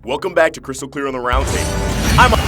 Welcome back to Crystal Clear on the Roundtable. I'm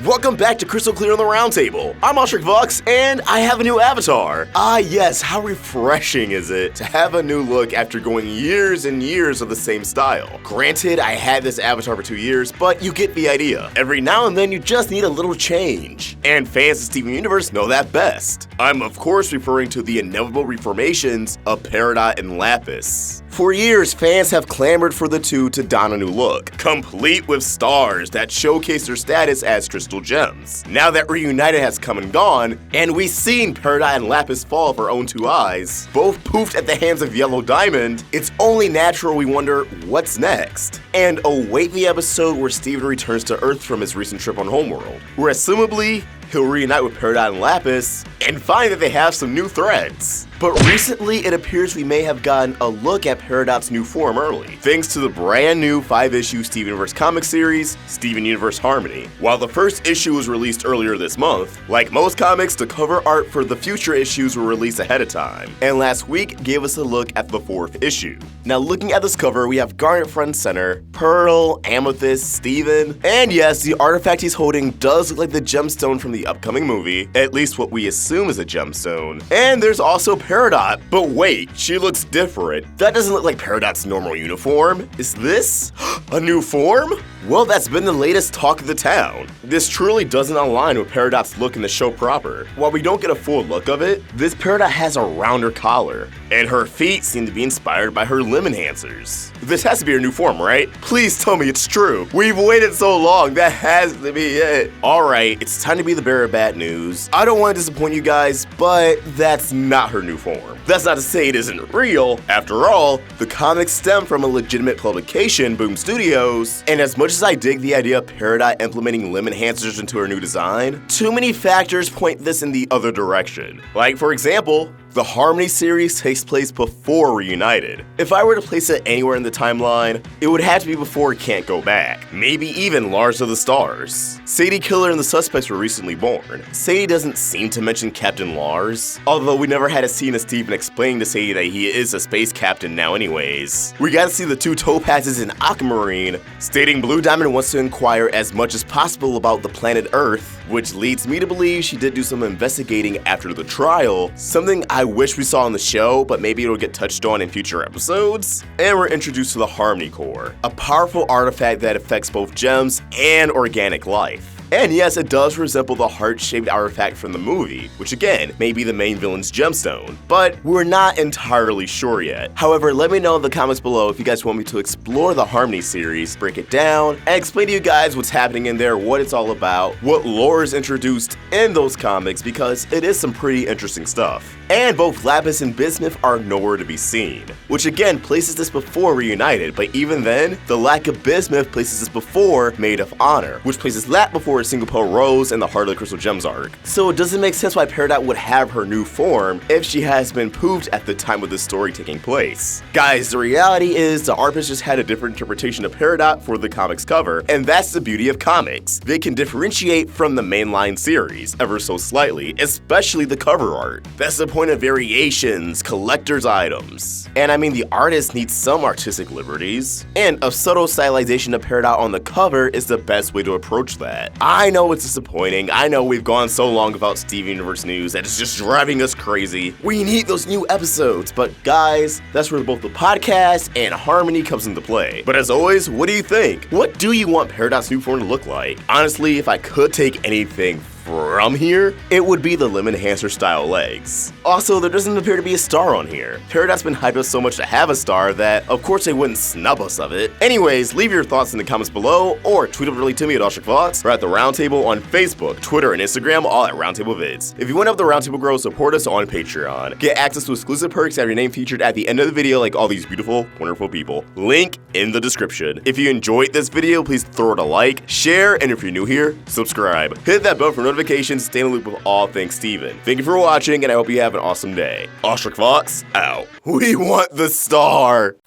Welcome back to Crystal Clear on the Roundtable. I'm AwestruckVox, and I have a new avatar. Ah yes, how refreshing is it to have a new look after going years and years of the same style. Granted, I had this avatar for 2 years, but you get the idea. Every now and then, you just need a little change. And fans of Steven Universe know that best. I'm of course referring to the inevitable reformations of Peridot and Lapis. For years, fans have clamored for the two to don a new look, complete with stars that showcase their status as crystal gems. Now that Reunited has come and gone, and we've seen Peridot and Lapis fall of our own two eyes, both poofed at the hands of Yellow Diamond, it's only natural we wonder what's next. And await the episode where Steven returns to Earth from his recent trip on Homeworld, where assumably, he'll reunite with Peridot and Lapis and find that they have some new threads. But recently, it appears we may have gotten a look at Peridot's new form early, thanks to the brand new 5-issue Steven Universe comic series, Steven Universe Harmony. While the first issue was released earlier this month, like most comics, the cover art for the future issues were released ahead of time, and last week gave us a look at the 4th issue. Now looking at this cover, we have Garnet front and center, Pearl, Amethyst, Steven, and yes, the artifact he's holding does look like the gemstone from the upcoming movie, at least what we assume is a gemstone. And there's also Peridot, but wait, she looks different. That doesn't look like Peridot's normal uniform. Is this a new form? Well, that's been the latest talk of the town. This truly doesn't align with Peridot's look in the show proper. While we don't get a full look of it, this Peridot has a rounder collar, and her feet seem to be inspired by her limb enhancers. This has to be her new form, right? Please tell me it's true. We've waited so long, that has to be it. Alright, it's time to be the bearer of bad news. I don't want to disappoint you guys, but that's not her new form. That's not to say it isn't real. After all, the comics stem from a legitimate publication, Boom Studios, and as much as I dig the idea of Peridot implementing limb enhancers into her new design, too many factors point this in the other direction. Like, for example, the Harmony series takes place before Reunited. If I were to place it anywhere in the timeline, it would have to be before Can't Go Back. Maybe even Lars of the Stars. Sadie Killer and the Suspects were recently born. Sadie doesn't seem to mention Captain Lars, although we never had a scene of Steven explaining to Sadie that he is a space captain now anyways. We got to see the two topazes in Aquamarine, stating Blue Diamond wants to inquire as much as possible about the planet Earth, which leads me to believe she did do some investigating after the trial, something I wish we saw on the show, but maybe it'll get touched on in future episodes. And we're introduced to the Harmony Core, a powerful artifact that affects both gems and organic life. And yes, it does resemble the heart-shaped artifact from the movie, which again, may be the main villain's gemstone, but we're not entirely sure yet. However, let me know in the comments below if you guys want me to explore the Harmony series, break it down, and explain to you guys what's happening in there, what it's all about, what lore is introduced in those comics, because it is some pretty interesting stuff. And both Lapis and Bismuth are nowhere to be seen, which again places this before Reunited, but even then, the lack of Bismuth places this before Maid of Honor, which places Lap before a Single Pearl Rose and the Heart of the Crystal Gems arc. So it doesn't make sense why Peridot would have her new form if she has been poofed at the time of the story taking place. Guys, the reality is the artist just had a different interpretation of Peridot for the comics cover, and that's the beauty of comics. They can differentiate from the mainline series ever so slightly, especially the cover art. That's the point of variations, collector's items. And I mean, the artist needs some artistic liberties, and a subtle stylization of Peridot on the cover is the best way to approach that. I know it's disappointing. I know we've gone so long without Steven Universe news that it's just driving us crazy. We need those new episodes, but guys, that's where both the podcast and Harmony comes into play. But as always, what do you think? What do you want Peridot's new form to look like? Honestly, if I could take anything from here, it would be the limb enhancer style legs. Also, there doesn't appear to be a star on here. Peridot's been hyped up so much to have a star that, of course, they wouldn't snub us of it. Anyways, leave your thoughts in the comments below, or tweet them really to me at AwestruckVox, or at the Roundtable on Facebook, Twitter, and Instagram, all at Roundtable Vids. If you want to help the Roundtable grow, support us on Patreon. Get access to exclusive perks, have your name featured at the end of the video like all these beautiful, wonderful people. Link in the description. If you enjoyed this video, please throw it a like, share, and if you're new here, subscribe. Hit that bell for notifications, stay in the loop with all things Steven. Thank you for watching, and I hope you have an awesome day. AwestruckVox out. We want the star.